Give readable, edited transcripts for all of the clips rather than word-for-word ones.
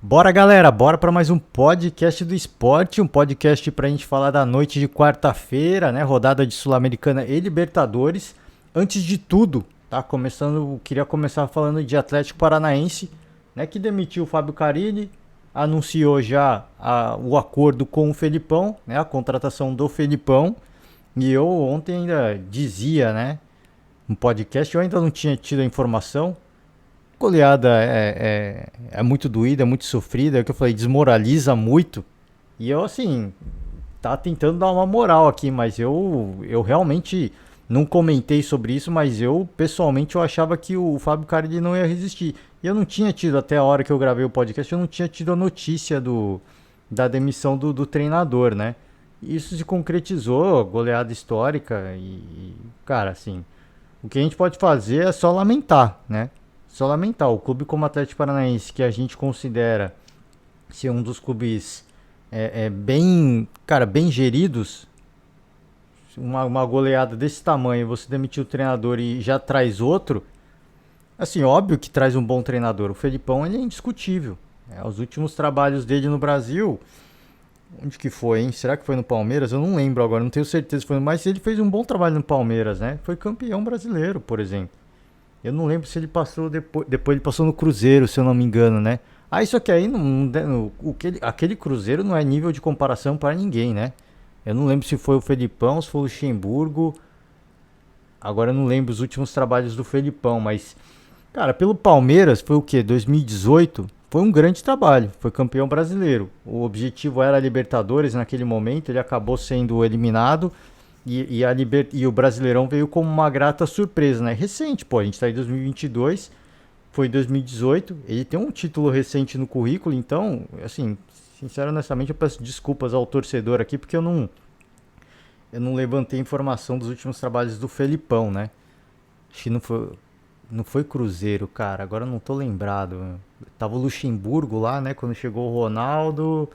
Bora, galera, bora para mais um podcast do esporte, um podcast para a gente falar da noite de quarta-feira, né? Rodada de Sul-Americana e Libertadores. Antes de tudo, tá? Queria começar falando de Atlético Paranaense, né? Que demitiu o Fábio Carille, anunciou já o acordo com o Felipão, né? A contratação do Felipão. E eu ontem ainda dizia, né? No podcast, eu ainda não tinha tido a informação. Goleada é muito doída, é muito sofrida, é o que eu falei, desmoraliza muito. E eu, assim, tá tentando dar uma moral aqui, mas eu realmente não comentei sobre isso, mas eu, pessoalmente, eu achava que o Fábio Carille não ia resistir. E eu não tinha tido, até a hora que eu gravei o podcast, eu não tinha tido a notícia da demissão do treinador, né? Isso se concretizou, goleada histórica cara, assim, o que a gente pode fazer é só lamentar, né? Só lamentar. O clube como Atlético Paranaense, que a gente considera ser um dos clubes bem, cara, bem geridos, uma goleada desse tamanho, você demitir o treinador e já traz outro, assim, óbvio que traz um bom treinador. O Felipão, ele é indiscutível. Os últimos trabalhos dele no Brasil, onde que foi, hein? Será que foi no Palmeiras? Eu não lembro agora, não tenho certeza se foi, mas ele fez um bom trabalho no Palmeiras, né? Foi campeão brasileiro, por exemplo. Eu não lembro se ele passou depois ele passou no Cruzeiro, se eu não me engano, né? Ah, isso aqui aí, aquele Cruzeiro não é nível de comparação para ninguém, né? Eu não lembro se foi o Felipão, se foi o Luxemburgo. Agora eu não lembro os últimos trabalhos do Felipão, mas, cara, pelo Palmeiras foi o quê? 2018? Foi um grande trabalho, foi campeão brasileiro. O objetivo era a Libertadores naquele momento, ele acabou sendo eliminado. E o Brasileirão veio como uma grata surpresa, né? Recente, pô, a gente tá em 2022, foi 2018, ele tem um título recente no currículo, então, assim, honestamente, eu peço desculpas ao torcedor aqui, porque eu não levantei informação dos últimos trabalhos do Felipão, né? Acho que não foi Cruzeiro, cara, agora eu não tô lembrado. Tava o Luxemburgo lá, né, quando chegou o Ronaldo.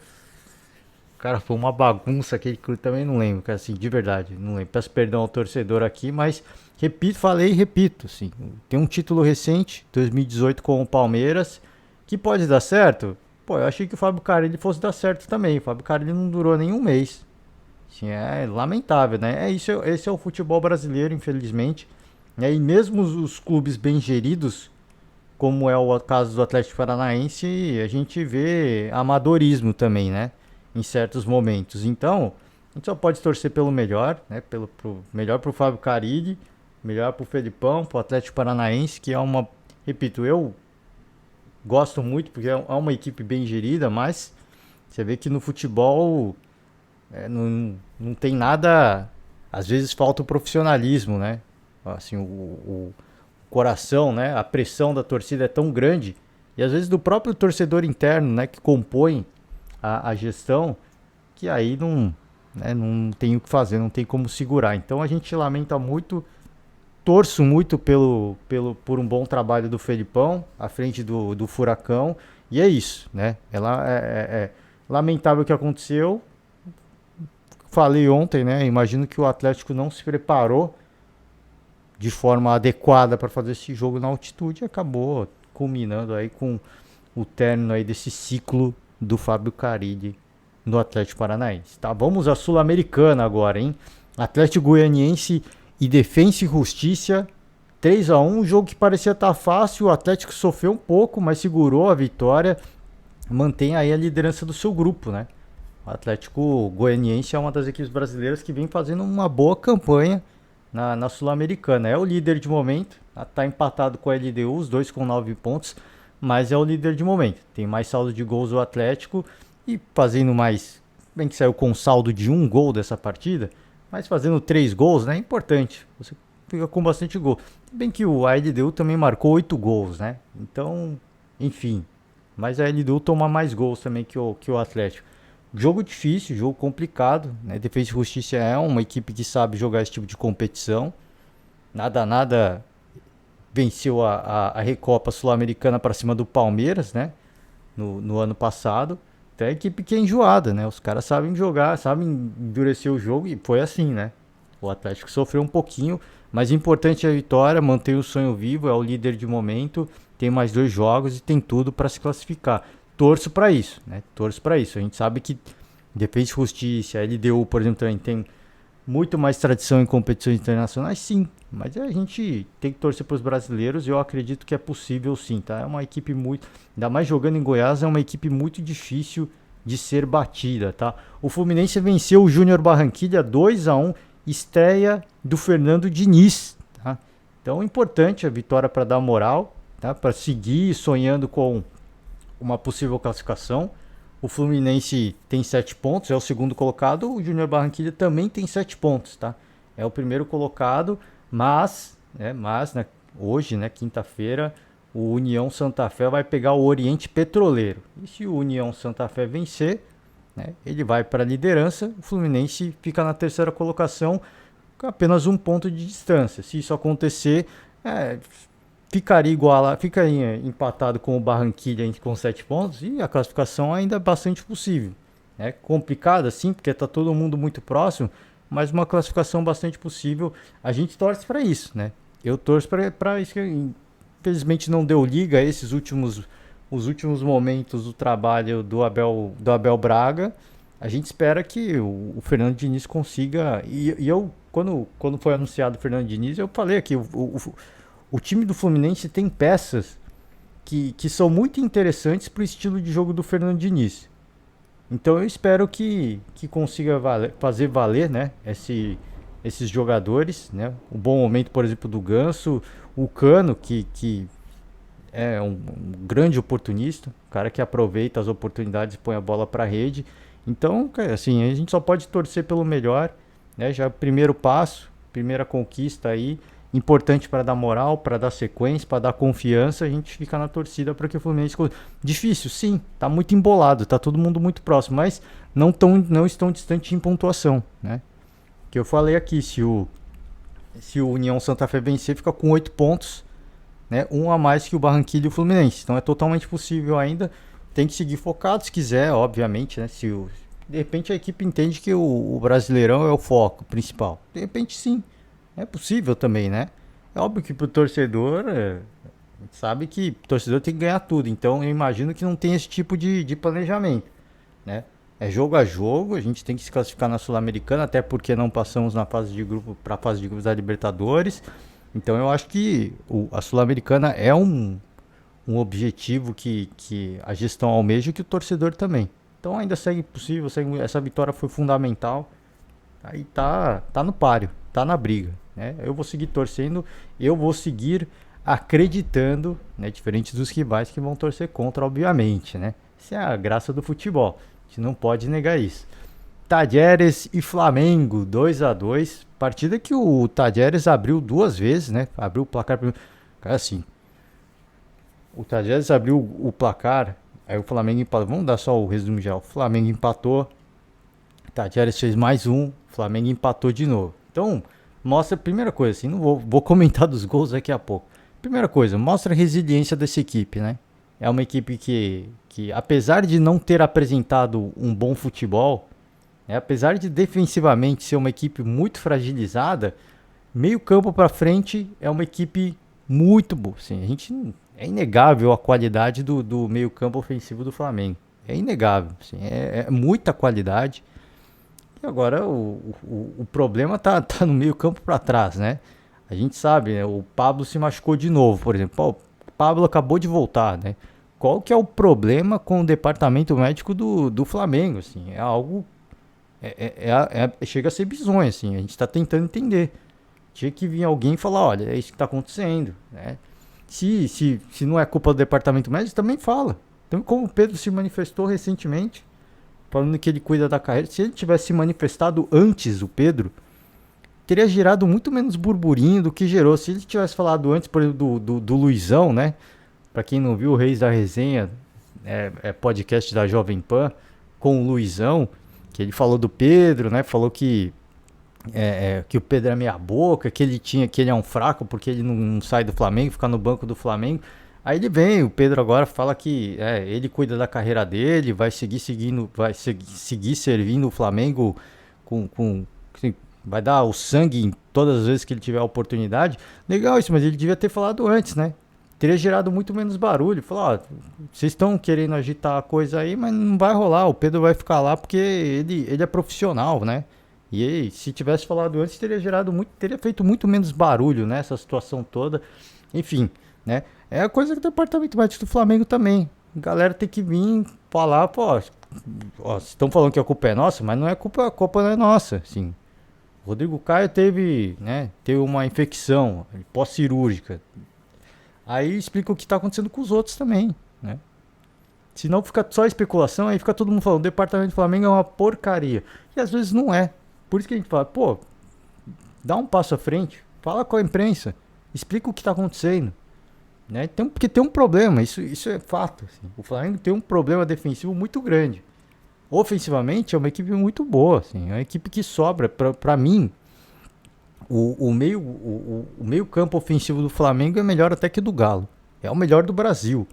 Cara, foi uma bagunça aquele clube, também não lembro, cara, assim, de verdade, não lembro. Peço perdão ao torcedor aqui, mas repito, falei e repito, assim, tem um título recente, 2018 com o Palmeiras, que pode dar certo. Pô, eu achei que o Fábio Carille fosse dar certo também. O Fábio Carille não durou nem um mês. Assim, é lamentável, né? Esse é o futebol brasileiro, infelizmente. E mesmo os clubes bem geridos, como é o caso do Atlético Paranaense, a gente vê amadorismo também, né? Em certos momentos. Então, a gente só pode torcer pelo melhor, né? Melhor pro Fábio Carille, melhor pro Felipão, pro Atlético Paranaense, que é uma, repito, eu gosto muito porque é uma equipe bem gerida, mas você vê que no futebol não tem nada, às vezes falta o profissionalismo, né? Assim, o coração, né? A pressão da torcida é tão grande e às vezes do próprio torcedor interno, né? Que compõe a gestão, que aí não tem o que fazer, não tem como segurar. Então a gente lamenta muito, torço muito por um bom trabalho do Felipão à frente do Furacão, e é isso, né? É lamentável o que aconteceu. Falei ontem, né? Imagino que o Atlético não se preparou de forma adequada para fazer esse jogo na altitude e acabou culminando aí com o término aí desse ciclo do Fábio Carille no Atlético Paranaense. Tá, vamos à Sul-Americana agora, hein? Atlético Goianiense e Defensa e Justiça 3-1, um jogo que parecia estar fácil, o Atlético sofreu um pouco, mas segurou a vitória, mantém aí a liderança do seu grupo, né? O Atlético Goianiense é uma das equipes brasileiras que vem fazendo uma boa campanha na Sul-Americana. É o líder de momento, está empatado com a LDU, os dois com 9 pontos, mas é o líder de momento. Tem mais saldo de gols o Atlético e fazendo mais, bem que saiu com saldo de um gol dessa partida, mas fazendo 3 gols, né? É importante. Você fica com bastante gol. Bem que a LDU também marcou 8 gols, né? Então, enfim. Mas a LDU toma mais gols também que o Atlético. Jogo difícil, jogo complicado, né? Defesa e Justiça é uma equipe que sabe jogar esse tipo de competição. Nada venceu a Recopa Sul-Americana para cima do Palmeiras, né? No ano passado. Então é a equipe que é enjoada, né? Os caras sabem jogar, sabem endurecer o jogo e foi assim, né? O Atlético sofreu um pouquinho, mas importante é a vitória, mantém o sonho vivo, é o líder de momento, tem mais 2 jogos e tem tudo para se classificar. torço para isso, né? Torço para isso. A gente sabe que Defensa e Justiça, a LDU, por exemplo, também tem muito mais tradição em competições internacionais, sim. Mas a gente tem que torcer para os brasileiros e eu acredito que é possível sim, tá? É uma equipe muito... Ainda mais jogando em Goiás, é uma equipe muito difícil de ser batida, tá? O Fluminense venceu o Júnior Barranquilla 2-1, estreia do Fernando Diniz, tá? Então é importante a vitória para dar moral, tá? Para seguir sonhando com uma possível classificação. O Fluminense tem 7 pontos, é o segundo colocado. O Júnior Barranquilla também tem 7 pontos, tá? É o primeiro colocado, mas né, hoje, né, quinta-feira, o União Santa Fé vai pegar o Oriente Petroleiro. E se o União Santa Fé vencer, né, ele vai para a liderança. O Fluminense fica na terceira colocação com apenas 1 ponto de distância. Se isso acontecer, ficaria empatado com o Barranquilla com 7 pontos e a classificação ainda é bastante possível. É complicada, sim, porque está todo mundo muito próximo, mas uma classificação bastante possível. A gente torce para isso, né? Eu torço para isso, que infelizmente não deu liga a os últimos momentos do trabalho do Abel Braga. A gente espera que o Fernando Diniz consiga. E eu, quando foi anunciado o Fernando Diniz, eu falei aqui, o time do Fluminense tem peças que são muito interessantes para o estilo de jogo do Fernando Diniz. Então eu espero que consiga fazer valer, né, esses jogadores, né? O bom momento, por exemplo, do Ganso, o Cano, que é um grande oportunista, um cara que aproveita as oportunidades e põe a bola para a rede. Então, assim, a gente só pode torcer pelo melhor, né? Já primeiro passo, primeira conquista aí, importante para dar moral, para dar sequência, para dar confiança. A gente fica na torcida para que o Fluminense... Difícil, sim, tá muito embolado, tá todo mundo muito próximo, mas não estão distantes em pontuação, né? Que eu falei aqui, se o União Santa Fé vencer, fica com 8 pontos, né? Um a mais que o Barranquilla e o Fluminense. Então é totalmente possível ainda. Tem que seguir focado se quiser, obviamente, né? De repente a equipe entende que o Brasileirão é o foco principal. De repente sim, é possível também, né? É óbvio que pro torcedor, a gente sabe que o torcedor tem que ganhar tudo. Então eu imagino que não tem esse tipo de planejamento, né? É jogo a jogo, a gente tem que se classificar na Sul-Americana, até porque não passamos na fase de grupo para a fase de grupos da Libertadores. Então eu acho que a Sul-Americana é um objetivo que a gestão almeja e que o torcedor também. Então ainda segue possível, essa vitória foi fundamental. Aí tá no páreo, tá na briga, né? Eu vou seguir torcendo, eu vou seguir acreditando, né? Diferente dos rivais que vão torcer contra, obviamente, né? Essa é a graça do futebol. A gente não pode negar isso. Talleres e Flamengo, 2-2. Partida que o Talleres abriu 2 vezes, né? Abriu o placar. Cara, assim. O Talleres abriu o placar. Aí o Flamengo empatou. Vamos dar só o resumo já. O Flamengo empatou. O Talleres fez mais um. O Flamengo empatou de novo. Então, mostra. Primeira coisa, assim. Não vou comentar dos gols daqui a pouco. Primeira coisa, mostra a resiliência dessa equipe, né? É uma equipe que apesar de não ter apresentado um bom futebol, apesar de defensivamente ser uma equipe muito fragilizada, meio campo para frente é uma equipe muito boa. Assim, é inegável a qualidade do meio campo ofensivo do Flamengo. É inegável. Assim, é muita qualidade. E agora o problema tá no meio campo para trás, né? A gente sabe, né? O Pablo se machucou de novo, por exemplo. O Pablo acabou de voltar, né? Qual que é o problema com o departamento médico do Flamengo? Assim, é algo... chega a ser bizonho, assim. A gente está tentando entender. Tinha que vir alguém e falar, olha, é isso que está acontecendo, né? Se não é culpa do departamento médico, também fala. Então, como o Pedro se manifestou recentemente, falando que ele cuida da carreira, se ele tivesse se manifestado antes, o Pedro, teria gerado muito menos burburinho do que gerou. Se ele tivesse falado antes, por exemplo, do Luizão, né? Para quem não viu, o Reis da Resenha, podcast da Jovem Pan, com o Luizão, que ele falou do Pedro, né? Falou que o Pedro é meia boca, que ele é um fraco porque ele não sai do Flamengo, fica no banco do Flamengo. Aí o Pedro agora fala que ele cuida da carreira dele, vai seguir servindo o Flamengo assim, vai dar o sangue em todas as vezes que ele tiver a oportunidade. Legal isso, mas ele devia ter falado antes, né? teria gerado muito menos barulho. Falou, ó, vocês estão querendo agitar a coisa aí, mas não vai rolar. O Pedro vai ficar lá porque ele é profissional, né? E aí, se tivesse falado antes, teria feito muito menos barulho, né? Essa situação toda. Enfim, né? É a coisa do departamento médico do Flamengo também. A galera tem que vir falar, pô, ó, vocês estão falando que a culpa é nossa, mas não é culpa, a culpa não é nossa, assim. O Rodrigo Caio teve uma infecção pós-cirúrgica. Aí explica o que está acontecendo com os outros também, né? Senão fica só especulação, aí fica todo mundo falando, o departamento do Flamengo é uma porcaria. E às vezes não é. Por isso que a gente fala, pô, dá um passo à frente, fala com a imprensa, explica o que está acontecendo. Né? Porque tem um problema, isso é fato. Assim. O Flamengo tem um problema defensivo muito grande. Ofensivamente é uma equipe muito boa, assim, é uma equipe que sobra. Para mim, o meio campo ofensivo do Flamengo é melhor até que do Galo. É o melhor do Brasil.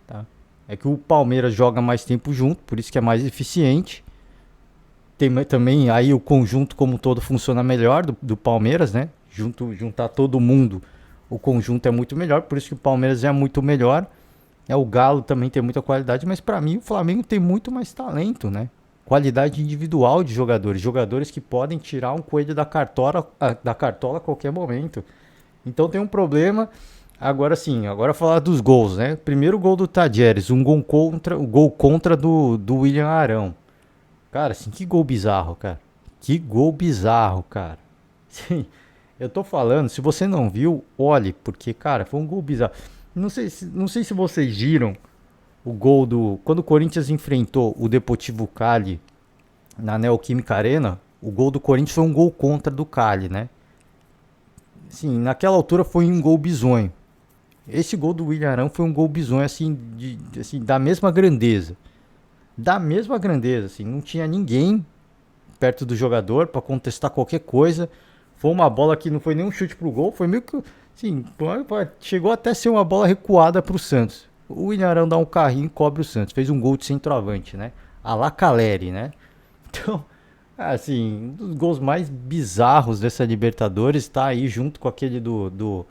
Tá? É que o Palmeiras joga mais tempo junto, por isso que é mais eficiente. Tem também aí o conjunto como um todo funciona melhor do Palmeiras, né? Juntar todo mundo, o conjunto é muito melhor, por isso que o Palmeiras é muito melhor. O Galo também tem muita qualidade, mas para mim o Flamengo tem muito mais talento, né? Qualidade individual de jogadores que podem tirar um coelho da cartola a qualquer momento. Então tem um problema. Agora sim, agora falar dos gols, né? Primeiro gol do Tadieres, o gol contra do William Arão. Cara, assim, que gol bizarro, cara. Que gol bizarro, cara. Sim, eu tô falando, se você não viu, olhe, porque, cara, foi um gol bizarro. Não sei se vocês viram o gol quando o Corinthians enfrentou o Deportivo Cali na Neoquímica Arena, o gol do Corinthians foi um gol contra do Cali, né? Sim, naquela altura foi um gol bizonho. Esse gol do William Arão foi um gol bizonho, assim, assim, da mesma grandeza. Da mesma grandeza, assim, não tinha ninguém perto do jogador para contestar qualquer coisa. Foi uma bola que não foi nem um chute pro gol, foi meio que, assim, chegou até a ser uma bola recuada pro Santos. O William Arão dá um carrinho e cobre o Santos, fez um gol de centroavante, né? A la Caleri, né? Então, assim, um dos gols mais bizarros dessa Libertadores tá aí junto com aquele do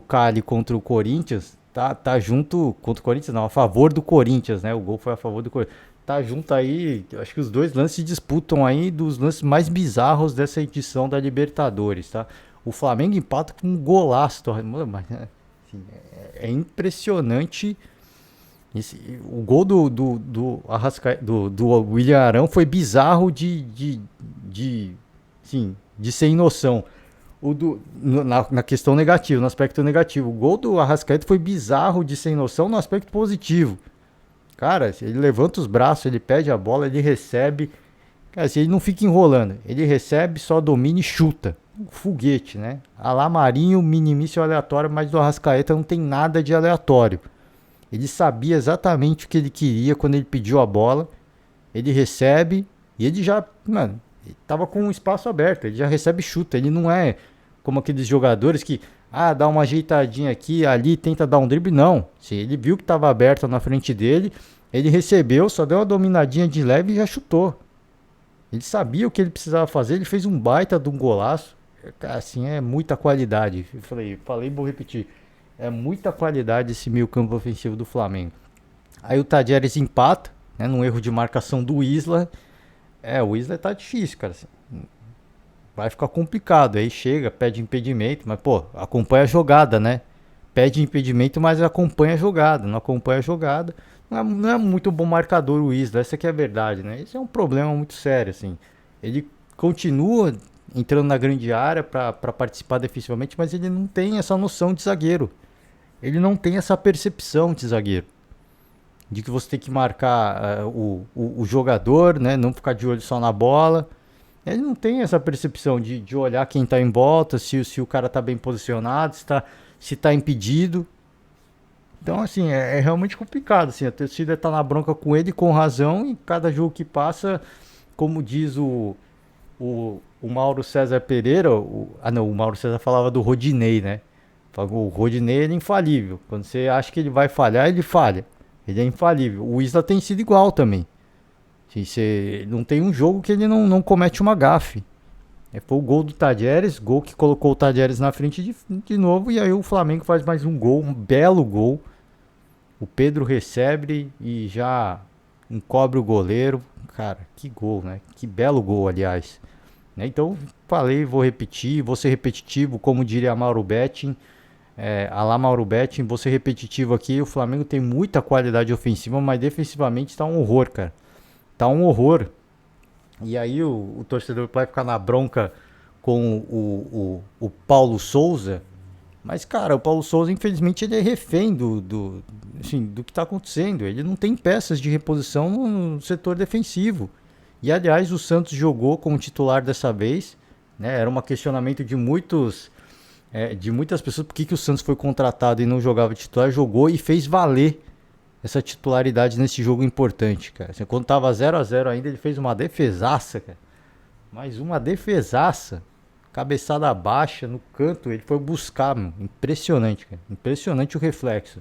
Cali contra o Corinthians, tá junto contra o Corinthians, não, a favor do Corinthians, né? O gol foi a favor do Corinthians. Tá junto aí, acho que os dois lances se disputam aí dos lances mais bizarros dessa edição da Libertadores, tá? O Flamengo empata com um golaço, mas, assim, é impressionante. O gol do William Arão foi bizarro assim, de sem noção. Na questão negativa, no aspecto negativo. O gol do Arrascaeta foi bizarro de sem noção no aspecto positivo. Cara, ele levanta os braços, ele pede a bola, ele recebe. Cara, assim, ele não fica enrolando. Ele recebe, só domina e chuta. Um foguete, né? A lá Marinho, minimício aleatório, mas do Arrascaeta não tem nada de aleatório. Ele sabia exatamente o que ele queria quando ele pediu a bola. Ele recebe e ele já, mano, ele tava com o espaço aberto. Ele já recebe e chuta. Ele não é como aqueles jogadores que, dá uma ajeitadinha aqui, ali, tenta dar um drible. Não. Se ele viu que tava aberto na frente dele, ele recebeu, só deu uma dominadinha de leve e já chutou. Ele sabia o que ele precisava fazer. Ele fez um baita de um golaço. Assim, é muita qualidade. Eu falei, vou repetir. É muita qualidade esse meio campo ofensivo do Flamengo. Aí o Tadieres empata, né, num erro de marcação do Isla. O Isla tá difícil, cara. Assim, vai ficar complicado. Aí chega, pede impedimento, mas, pô, acompanha a jogada, né? Pede impedimento, mas acompanha a jogada. Não acompanha a jogada. Não é muito bom marcador o Isla, essa que é a verdade, né? Esse é um problema muito sério, assim. Ele continua entrando na grande área para participar defensivamente, mas ele não tem essa noção de zagueiro. Ele não tem essa percepção de zagueiro. De que você tem que marcar o jogador, né? Não ficar de olho só na bola. Ele não tem essa percepção de olhar quem está em volta, se o cara está bem posicionado, se tá impedido. Então, assim, é realmente complicado. Assim, a torcida tá na bronca com ele, com razão, e cada jogo que passa, como diz o Mauro César Pereira, o Mauro César falava do Rodinei, né? O Rodinei ele é infalível. Quando você acha que ele vai falhar, ele falha. Ele é infalível. O Isla tem sido igual também. Você não tem um jogo que ele não comete uma gafe. Foi o gol do Tadieres, gol que colocou o Tadieres na frente de novo. E aí o Flamengo faz mais um gol, um belo gol. O Pedro recebe e já encobre o goleiro. Cara, que gol, né? Que belo gol, aliás. Né? Então, falei, vou repetir, vou ser repetitivo, como diria Mauro Betting. A lá Mauro Betting, vou ser repetitivo aqui. O Flamengo tem muita qualidade ofensiva, mas defensivamente tá um horror, cara. Tá um horror. E aí o torcedor vai ficar na bronca com o Paulo Souza. Mas, cara, o Paulo Souza, infelizmente, ele é refém assim, do que está acontecendo. Ele não tem peças de reposição no setor defensivo. E, aliás, o Santos jogou como titular dessa vez. Né? Era um questionamento de muitas pessoas por que o Santos foi contratado e não jogava titular. Jogou e fez valer essa titularidade nesse jogo importante, cara. Assim, quando tava 0-0 ainda, ele fez uma defesaça, cara. Mais uma defesaça. Cabeçada baixa no canto, ele foi buscar, mano. Impressionante, cara. Impressionante o reflexo.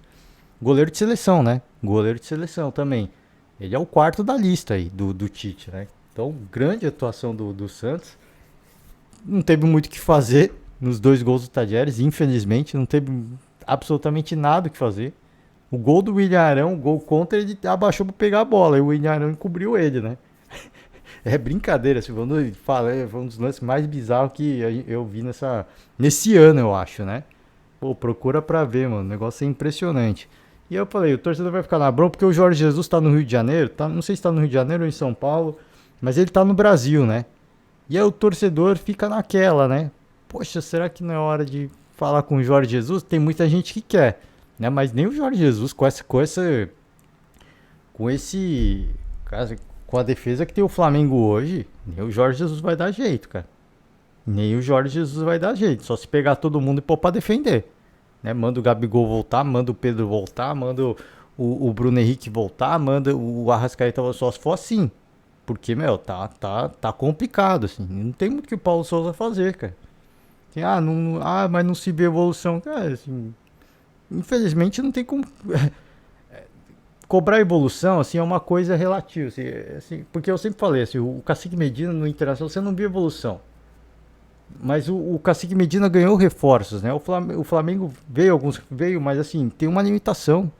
Goleiro de seleção, né? Goleiro de seleção também. Ele é o quarto da lista aí do Tite, né? Então, grande atuação do Santos. Não teve muito o que fazer nos dois gols do Tadieres, infelizmente. Não teve absolutamente nada o que fazer. O gol do William Arão, o gol contra, ele abaixou pra pegar a bola. E o William Arão encobriu ele, né? É brincadeira, assim, foi um dos lances mais bizarros que eu vi nesse ano, eu acho, né? Pô, procura pra ver, mano. O negócio é impressionante. E eu falei, o torcedor vai ficar na bronca porque o Jorge Jesus tá no Rio de Janeiro, tá, não sei se tá no Rio de Janeiro ou em São Paulo, mas ele tá no Brasil, né? E aí o torcedor fica naquela, né? Poxa, será que não é hora de falar com o Jorge Jesus? Tem muita gente que quer, né? Mas nem o Jorge Jesus com esse, com a defesa que tem o Flamengo hoje, nem o Jorge Jesus vai dar jeito, cara. Nem o Jorge Jesus vai dar jeito. Só se pegar todo mundo e pôr pra defender. Né? Manda o Gabigol voltar, manda o Pedro voltar, manda o Bruno Henrique voltar, manda o Arrascaeta, só se for assim. Porque, meu, tá complicado, assim. Não tem muito o que o Paulo Souza fazer, cara. Assim, mas não se vê evolução. Cara, assim, infelizmente não tem como... Cobrar evolução, assim, é uma coisa relativa. Assim, porque eu sempre falei, assim, o Cacique Medina no Internacional, você não viu evolução. Mas o Cacique Medina ganhou reforços, né? O Flamengo veio, mas assim, tem uma limitação.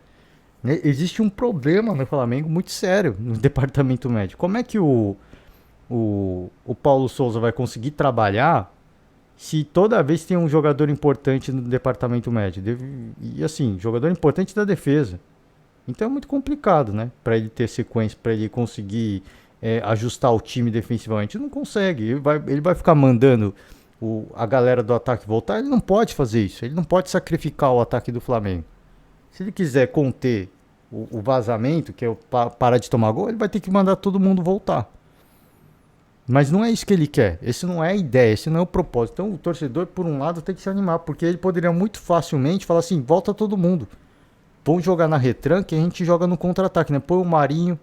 Né? Existe um problema no Flamengo muito sério no departamento médico. Como é que o Paulo Souza vai conseguir trabalhar se toda vez tem um jogador importante no departamento médico? E assim, jogador importante da defesa. Então é muito complicado, né? Para ele ter sequência, para ele conseguir ajustar o time defensivamente. Não consegue. Ele vai ficar mandando a galera do ataque voltar. Ele não pode fazer isso. Ele não pode sacrificar o ataque do Flamengo. Se ele quiser conter o vazamento, que é parar de tomar gol, ele vai ter que mandar todo mundo voltar. Mas não é isso que ele quer. Esse não é a ideia, esse não é o propósito. Então o torcedor, por um lado, tem que se animar, porque ele poderia muito facilmente falar assim: volta todo mundo. Vamos jogar na retranca e a gente joga no contra-ataque, né? Põe o Marinho,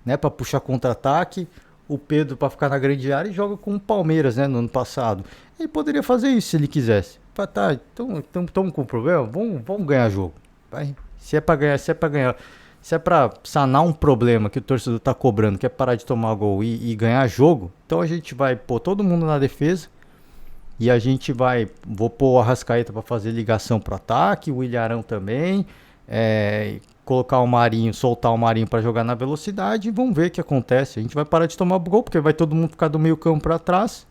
né, para puxar contra-ataque, o Pedro para ficar na grande área e joga com o Palmeiras, né, no ano passado. Ele poderia fazer isso se ele quisesse. Fala, tá, então estamos com problema, vamos ganhar jogo. Vai. Se é para ganhar, se é para sanar um problema que o torcedor tá cobrando, que é parar de tomar gol e ganhar jogo, então a gente vai pôr todo mundo na defesa. E a gente vou pôr o Arrascaeta para fazer ligação pro ataque, o William Arão também, colocar o Marinho, soltar o Marinho para jogar na velocidade e vamos ver o que acontece. A gente vai parar de tomar gol, porque vai todo mundo ficar do meio campo para trás,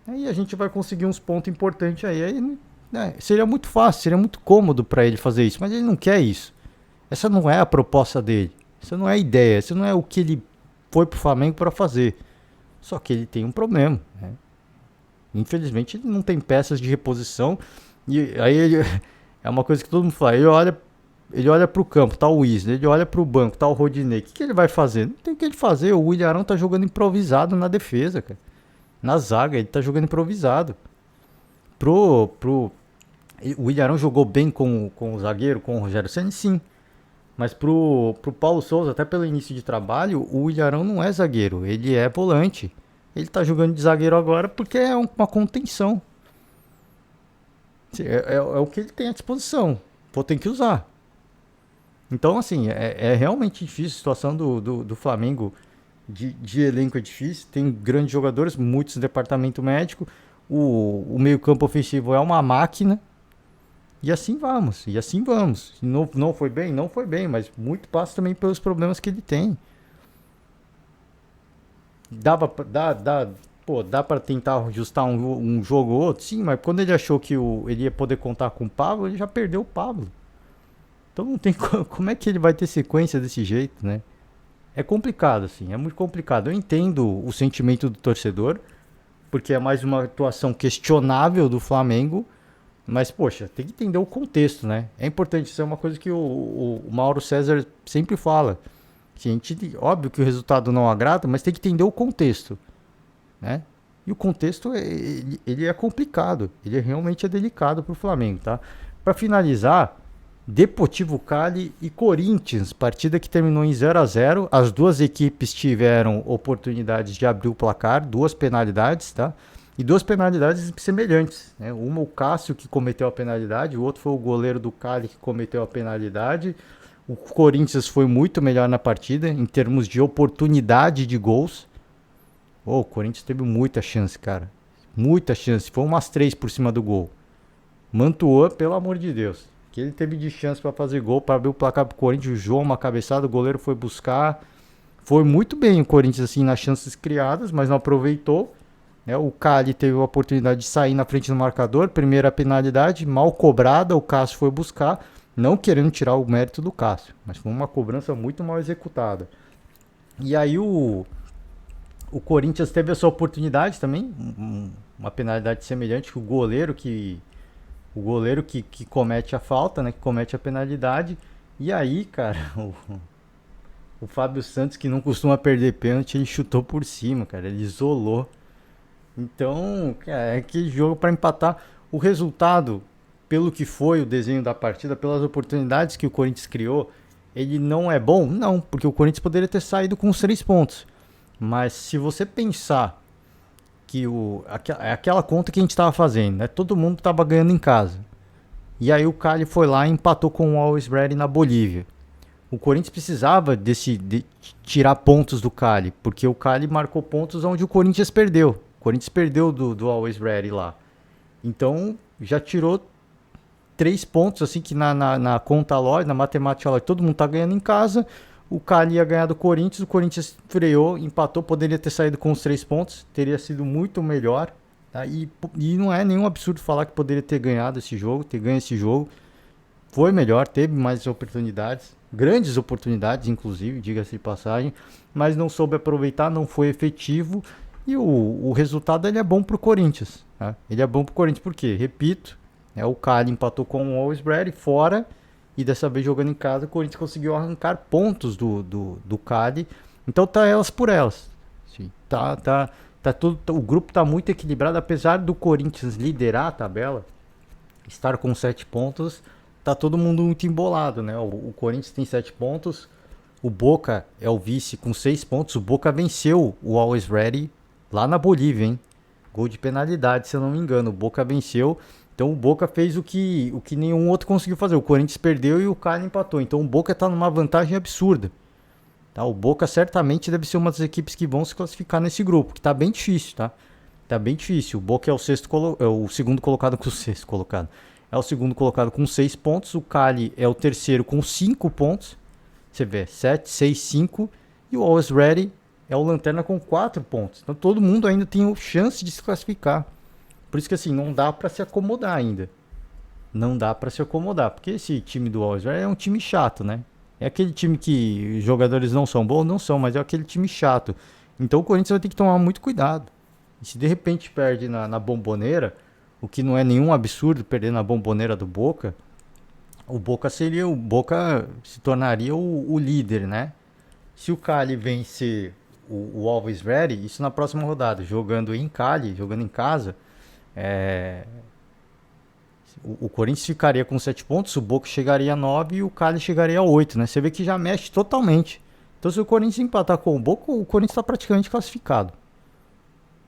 aí a gente vai conseguir uns pontos importantes aí, né? Seria muito fácil, seria muito cômodo para ele fazer isso, mas ele não quer isso. Essa não é a proposta dele, essa não é a ideia, essa não é o que ele foi pro Flamengo para fazer. Só que ele tem um problema, né? Infelizmente ele não tem peças de reposição. E aí é uma coisa que todo mundo fala. Ele olha pro campo, tá o Isla, ele olha pro banco, tá o Rodinei. O que ele vai fazer? Não tem o que ele fazer. O William Arão tá jogando improvisado na defesa, cara. Na zaga, ele tá jogando improvisado. O William Arão jogou bem com o zagueiro, com o Rogério Ceni, sim. Mas pro Paulo Souza, até pelo início de trabalho, o William Arão não é zagueiro, ele é volante. Ele tá jogando de zagueiro agora porque é uma contenção. É o que ele tem à disposição. Tem que usar. Então, assim, é realmente difícil a situação do Flamengo de elenco é difícil, tem grandes jogadores, muitos no departamento médico, o meio-campo ofensivo é uma máquina, e assim vamos, e assim vamos. Não, não foi bem? Não foi bem, mas muito passa também pelos problemas que ele tem. Dá pra tentar ajustar um jogo ou outro? Sim, mas quando ele achou que ele ia poder contar com o Pablo, ele já perdeu o Pablo. Então não tem como é que ele vai ter sequência desse jeito, né? É complicado, assim, é muito complicado. Eu entendo o sentimento do torcedor, porque é mais uma atuação questionável do Flamengo, mas, poxa, tem que entender o contexto, né? É importante, isso é uma coisa que o Mauro César sempre fala. Que a gente, óbvio que o resultado não agrada, mas tem que entender o contexto, né? E o contexto, ele é complicado, ele realmente é delicado para o Flamengo, tá? Para finalizar, Deportivo Cali e Corinthians, partida que terminou em 0-0. As duas equipes tiveram oportunidades de abrir o placar, duas penalidades, tá? E duas penalidades semelhantes, né? Uma o Cássio que cometeu a penalidade, o outro foi o goleiro do Cali que cometeu a penalidade. O Corinthians foi muito melhor na partida em termos de oportunidade de gols. Oh, o Corinthians teve muita chance, cara. Muita chance. Foi umas três por cima do gol. Mantuan, pelo amor de Deus. Que ele teve de chance para fazer gol, para abrir o placar pro Corinthians. O João, uma cabeçada, o goleiro foi buscar. Foi muito bem o Corinthians assim nas chances criadas, mas não aproveitou. Né? O Cali teve a oportunidade de sair na frente do marcador. Primeira penalidade, mal cobrada. O Cássio foi buscar. Não querendo tirar o mérito do Cássio, mas foi uma cobrança muito mal executada. E aí o Corinthians teve a sua oportunidade também, uma penalidade semelhante que o goleiro que comete a falta, né, que comete a penalidade. E aí, cara, o Fábio Santos, que não costuma perder pênalti, ele chutou por cima, cara, ele isolou. Então, cara, é que jogo para empatar. O resultado, pelo que foi o desenho da partida, pelas oportunidades que o Corinthians criou, ele não é bom? Não, porque o Corinthians poderia ter saído com os 3 pontos. Mas se você pensar que é aquela conta que a gente estava fazendo, né? Todo mundo estava ganhando em casa. E aí o Cali foi lá e empatou com o Always Ready na Bolívia. O Corinthians precisava de tirar pontos do Cali, porque o Cali marcou pontos onde o Corinthians perdeu. O Corinthians perdeu do Always Ready lá. Então já tirou 3 pontos, assim, que na conta lógica, na matemática lógica, todo mundo tá ganhando em casa. O Cali ia ganhar do Corinthians, o Corinthians freou, empatou, poderia ter saído com os 3 pontos, teria sido muito melhor. Tá? E não é nenhum absurdo falar que poderia ter ganhado esse jogo, ter ganho esse jogo. Foi melhor, teve mais oportunidades, grandes oportunidades, inclusive, diga-se de passagem, mas não soube aproveitar, não foi efetivo. E o resultado ele é bom pro Corinthians. Tá? Ele é bom pro Corinthians, por quê? Repito, o Cali empatou com o Always Ready fora. E dessa vez jogando em casa, o Corinthians conseguiu arrancar pontos do Cali. Então tá elas por elas. Sim, tá tudo, o grupo tá muito equilibrado, apesar do Corinthians liderar a tabela, estar com 7 pontos, tá todo mundo muito embolado, né? O Corinthians tem 7 pontos, o Boca é o vice com 6 pontos. O Boca venceu o Always Ready lá na Bolívia, hein? Gol de penalidade, se eu não me engano. O Boca venceu. Então o Boca fez o que nenhum outro conseguiu fazer. O Corinthians perdeu e o Cali empatou. Então o Boca está numa vantagem absurda. Tá? O Boca certamente deve ser uma das equipes que vão se classificar nesse grupo, que está bem difícil, tá? Tá bem difícil. O Boca é o segundo colocado com o sexto colocado. É o segundo colocado com 6 pontos. O Cali é o terceiro com 5 pontos. Você vê, 7, 6, 5. E o Always Ready é o lanterna com 4 pontos. Então todo mundo ainda tem chance de se classificar. Por isso que assim, não dá para se acomodar ainda. Não dá para se acomodar, porque esse time do Always Ready é um time chato, né? É aquele time que os jogadores não são bons, não são, mas é aquele time chato. Então o Corinthians vai ter que tomar muito cuidado. E se de repente perde na Bomboneira, o que não é nenhum absurdo perder na Bomboneira do Boca, o Boca se tornaria o líder, né? Se o Cali vencer o Always Ready, isso na próxima rodada, jogando em Cali, jogando em casa, o Corinthians ficaria com 7 pontos, o Boca chegaria a 9 e o Cali chegaria a 8, né? Você vê que já mexe totalmente. Então se o Corinthians empatar com o Boca, o Corinthians está praticamente classificado.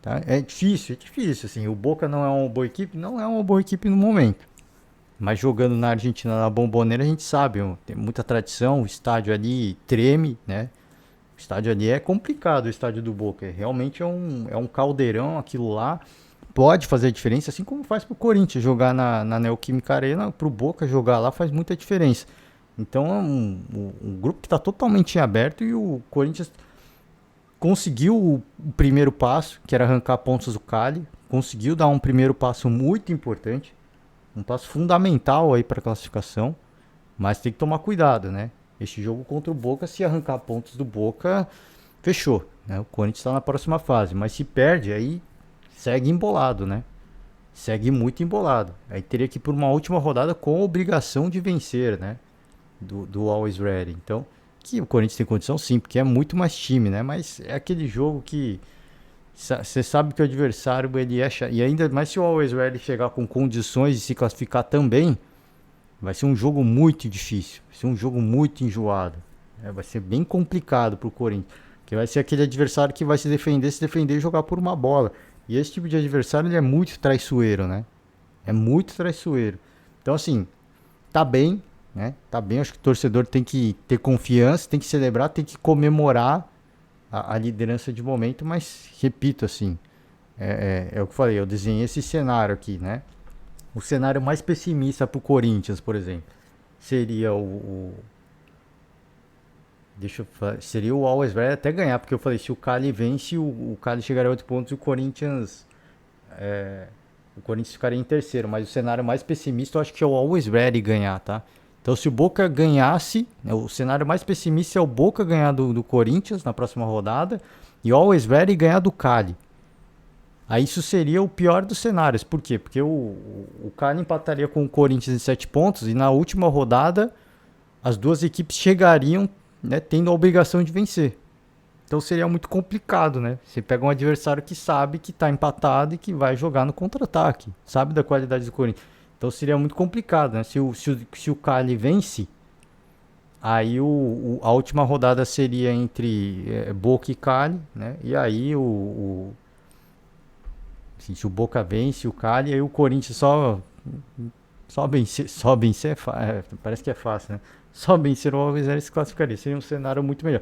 Tá? É difícil, assim. O Boca não é uma boa equipe? Não é uma boa equipe no momento. Mas jogando na Argentina, na Bomboneira, a gente sabe, tem muita tradição, o estádio ali treme, né? O estádio ali é complicado, o estádio do Boca. Realmente é um caldeirão aquilo lá. Pode fazer a diferença, assim como faz pro Corinthians jogar na Neoquímica Arena, pro Boca jogar lá faz muita diferença. Então é um grupo que está totalmente em aberto e o Corinthians conseguiu o primeiro passo, que era arrancar pontos do Cali. Conseguiu dar um primeiro passo muito importante, um passo fundamental aí para a classificação, mas tem que tomar cuidado, né? Este jogo contra o Boca, se arrancar pontos do Boca, fechou, né? O Corinthians está na próxima fase, mas se perde, aí segue embolado, né? Segue muito embolado. Aí teria que ir por uma última rodada com a obrigação de vencer, né? Do Always Ready. Então, que o Corinthians tem condição sim, porque é muito mais time, né? Mas é aquele jogo que você sabe que o adversário ele é e ainda mais se o Always Ready chegar com condições de se classificar também, vai ser um jogo muito difícil, vai ser um jogo muito enjoado, vai ser bem complicado pro Corinthians, que vai ser aquele adversário que vai se defender e jogar por uma bola. E esse tipo de adversário ele é muito traiçoeiro, né? É muito traiçoeiro. Então assim, tá bem, né? Tá bem, acho que o torcedor tem que ter confiança, tem que celebrar, tem que comemorar a liderança de momento, mas repito assim, é o que eu falei, eu desenhei esse cenário aqui, né? O cenário mais pessimista pro Corinthians, por exemplo, seria seria o Always Ready até ganhar, porque eu falei, se o Cali vence, o Cali chegaria a 8 pontos e o Corinthians ficaria em terceiro, mas o cenário mais pessimista eu acho que é o Always Ready ganhar, tá? Então se o Boca ganhasse, né, o cenário mais pessimista é o Boca ganhar do Corinthians na próxima rodada e o Always Ready ganhar do Cali. Aí isso seria o pior dos cenários. Por quê? Porque o Cali empataria com o Corinthians em 7 pontos e na última rodada as duas equipes chegariam, né, tendo a obrigação de vencer. Então seria muito complicado, né? Você pega um adversário que sabe que está empatado e que vai jogar no contra-ataque, sabe da qualidade do Corinthians. Então seria muito complicado, né? Se o Cali vence, aí a última rodada seria entre Boca e Cali, né? E aí assim, se o Boca vence o Cali, aí o Corinthians só vencer parece que é fácil, né? Só vencer o Alves se classificaria. Seria um cenário muito melhor.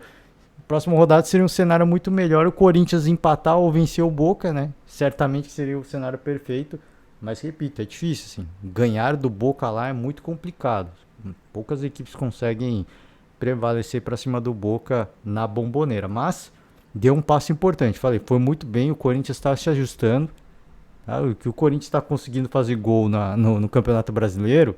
Próxima rodada seria um cenário muito melhor. O Corinthians empatar ou vencer o Boca, né? Certamente seria o cenário perfeito. Mas repito, é difícil, assim. Ganhar do Boca lá é muito complicado. Poucas equipes conseguem prevalecer para cima do Boca na Bomboneira. Mas deu um passo importante. Falei, foi muito bem. O Corinthians está se ajustando. Tá? O que o Corinthians está conseguindo fazer gol no Campeonato Brasileiro,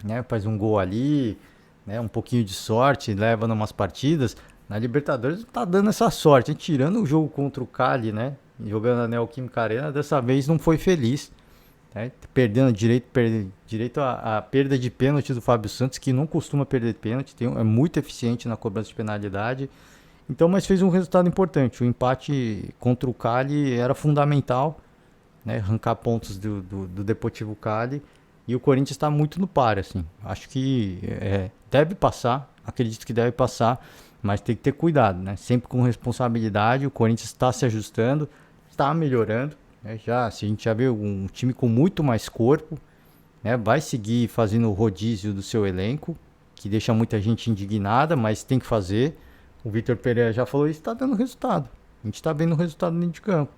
né? Faz um gol ali, né? Um pouquinho de sorte, leva em umas partidas. Na Libertadores não tá dando essa sorte, hein? Tirando o jogo contra o Cali, né? Jogando na Neoquímica Arena, dessa vez não foi feliz. Né? Perdendo direito a perda de pênalti do Fábio Santos, que não costuma perder pênalti, é muito eficiente na cobrança de penalidade. Então, mas fez um resultado importante. O empate contra o Cali era fundamental, né? Arrancar pontos do Deportivo Cali. E o Corinthians está muito no par, assim. Acho que deve passar, acredito que deve passar. Mas tem que ter cuidado, né? Sempre com responsabilidade. O Corinthians está se ajustando, está melhorando. Né? A gente já vê um time com muito mais corpo, né? Vai seguir fazendo o rodízio do seu elenco, que deixa muita gente indignada, mas tem que fazer. O Vitor Pereira já falou isso, está dando resultado. A gente está vendo o resultado dentro de campo.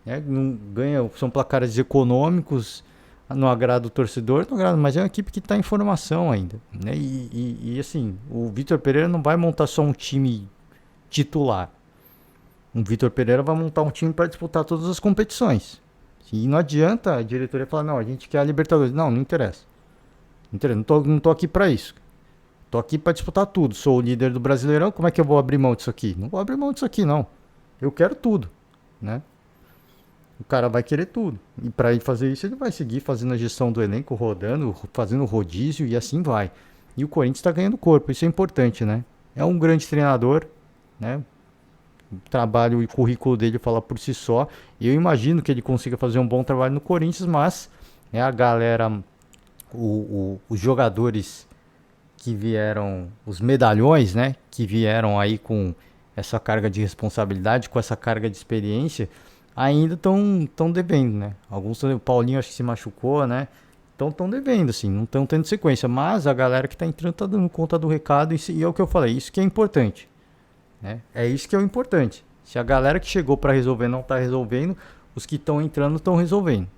Né? Não ganha, são placares econômicos, não agrada o torcedor, não agrada, mas é uma equipe que está em formação ainda, né? E assim, o Vitor Pereira não vai montar só um time titular. O Vitor Pereira vai montar um time para disputar todas as competições. E não adianta a diretoria falar, não, a gente quer a Libertadores. Não, não interessa. Não tô aqui para isso. Tô aqui para disputar tudo. Sou o líder do Brasileirão, como é que eu vou abrir mão disso aqui? Não vou abrir mão disso aqui, não. Eu quero tudo, né? O cara vai querer tudo. E para ele fazer isso, ele vai seguir fazendo a gestão do elenco, rodando, fazendo rodízio e assim vai. E o Corinthians está ganhando corpo, isso é importante, né? É um grande treinador, né? O trabalho e o currículo dele fala por si só. E eu imagino que ele consiga fazer um bom trabalho no Corinthians, mas a galera, os jogadores que vieram, os medalhões, né? Que vieram aí com essa carga de responsabilidade, com essa carga de experiência, ainda estão devendo, né? Alguns, o Paulinho acho que se machucou, né? Então estão devendo, assim, não estão tendo sequência. Mas a galera que está entrando está dando conta do recado e é o que eu falei, isso que é importante. né? É isso que é o importante. Se a galera que chegou para resolver não tá resolvendo, os que estão entrando estão resolvendo,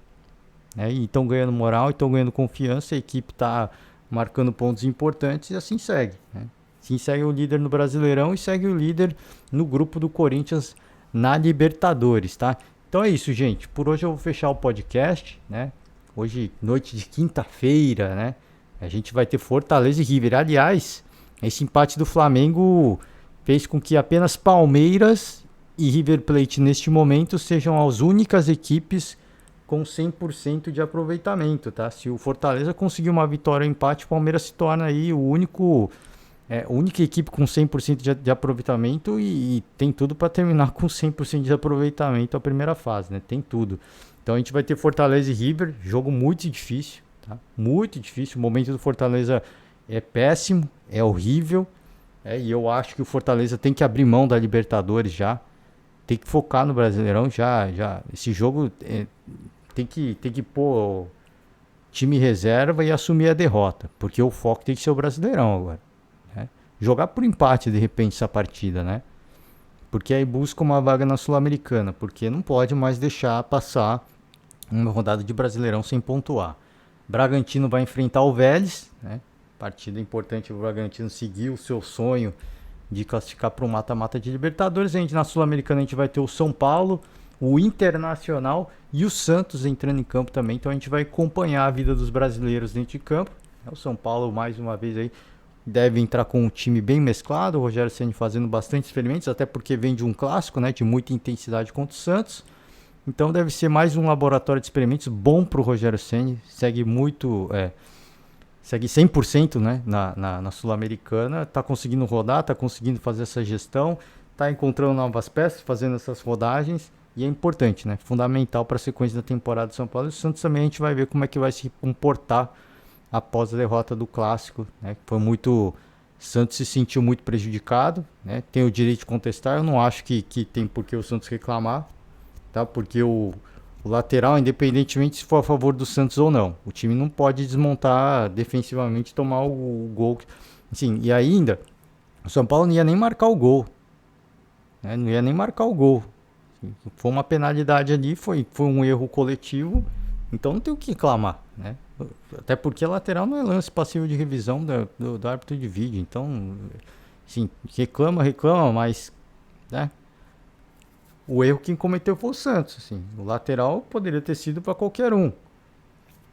né? E estão ganhando moral, estão ganhando confiança, a equipe tá marcando pontos importantes e assim segue, né? Assim segue o líder no Brasileirão e segue o líder no grupo do Corinthians na Libertadores, tá? Então é isso, gente. Por hoje eu vou fechar o podcast, né? Hoje, noite de quinta-feira, né? A gente vai ter Fortaleza e River. Aliás, esse empate do Flamengo fez com que apenas Palmeiras e River Plate neste momento sejam as únicas equipes com 100% de aproveitamento, tá? Se o Fortaleza conseguir uma vitória ou empate, o Palmeiras se torna aí a única equipe com 100% de aproveitamento e tem tudo para terminar com 100% de aproveitamento a primeira fase, né? Tem tudo. Então a gente vai ter Fortaleza e River, jogo muito difícil, tá? Muito difícil. O momento do Fortaleza é péssimo, é horrível, e eu acho que o Fortaleza tem que abrir mão da Libertadores já, tem que focar no Brasileirão já. Esse jogo tem que pôr time reserva e assumir a derrota, porque o foco tem que ser o Brasileirão agora, né? Jogar por empate de repente essa partida, né? Porque aí busca uma vaga na Sul-Americana, porque não pode mais deixar passar uma rodada de Brasileirão sem pontuar. Bragantino vai enfrentar o Vélez, né? Partida importante, o Bragantino seguir o seu sonho de classificar para o mata-mata de Libertadores. A gente na Sul-Americana a gente vai ter o São Paulo, o Internacional e o Santos entrando em campo também. Então a gente vai acompanhar a vida dos brasileiros dentro de campo. O São Paulo mais uma vez aí deve entrar com um time bem mesclado. O Rogério Ceni fazendo bastante experimentos, até porque vem de um clássico, né, de muita intensidade contra o Santos. Então deve ser mais um laboratório de experimentos bom para o Rogério Ceni. Segue 100%, né, na Sul-Americana, está conseguindo rodar, está conseguindo fazer essa gestão, está encontrando novas peças, fazendo essas rodagens, e é importante, né, fundamental para a sequência da temporada do São Paulo. E o Santos também a gente vai ver como é que vai se comportar após a derrota do Clássico, né, que foi muito... Santos se sentiu muito prejudicado, né, tem o direito de contestar, eu não acho que tem por que o Santos reclamar, tá, porque o lateral, independentemente se for a favor do Santos ou não, o time não pode desmontar defensivamente e tomar o gol. Assim, e ainda, o São Paulo não ia nem marcar o gol, né? Não ia nem marcar o gol. Foi uma penalidade ali, foi um erro coletivo, então não tem o que reclamar, né? Até porque a lateral não é lance passível de revisão do árbitro de vídeo, então, assim, reclama, mas, né? O erro quem cometeu foi o Santos, assim. O lateral poderia ter sido para qualquer um.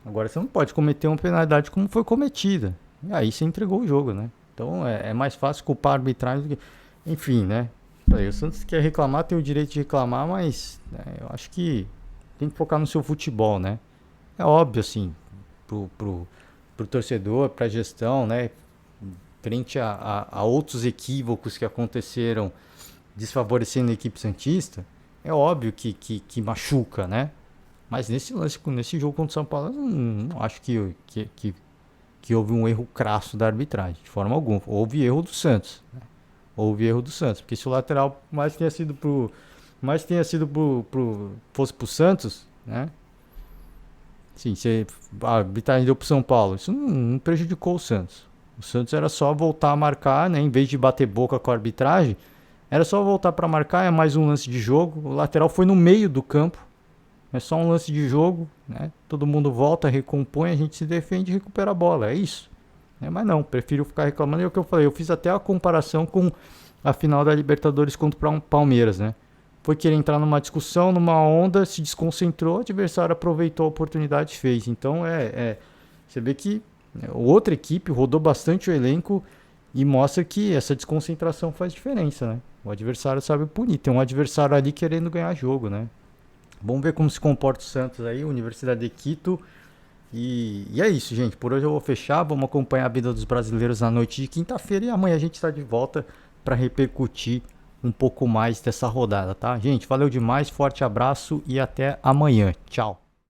Agora você não pode cometer uma penalidade como foi cometida. E aí você entregou o jogo, né? Então é mais fácil culpar a arbitragem do que... Enfim, né? O Santos quer reclamar, tem o direito de reclamar, mas eu acho que tem que focar no seu futebol, né? É óbvio, assim, pro torcedor, pra gestão, né? Frente a outros equívocos que aconteceram desfavorecendo a equipe santista, é óbvio que machuca, né? Mas nesse jogo contra o São Paulo, eu não acho que houve um erro crasso da arbitragem, de forma alguma. Houve erro do Santos, né? Houve erro do Santos, porque se o lateral fosse pro Santos, né? Sim, a arbitragem deu pro São Paulo, isso não prejudicou o Santos. O Santos era só voltar a marcar, né? Em vez de bater boca com a arbitragem, era só voltar para marcar, é mais um lance de jogo. O lateral foi no meio do campo. É só um lance de jogo, né? Todo mundo volta, recompõe, a gente se defende e recupera a bola. É isso. Mas não, prefiro ficar reclamando. É o que eu falei. Eu fiz até a comparação com a final da Libertadores contra o Palmeiras, né? Foi querer entrar numa discussão, numa onda, se desconcentrou, o adversário aproveitou a oportunidade e fez. Então você vê que outra equipe rodou bastante o elenco e mostra que essa desconcentração faz diferença, né? O adversário sabe punir. Tem um adversário ali querendo ganhar jogo, né? Vamos ver como se comporta o Santos aí, Universidade de Quito. E é isso, gente. Por hoje eu vou fechar. Vamos acompanhar a vida dos brasileiros na noite de quinta-feira. E amanhã a gente está de volta para repercutir um pouco mais dessa rodada, tá? Gente, valeu demais. Forte abraço e até amanhã. Tchau.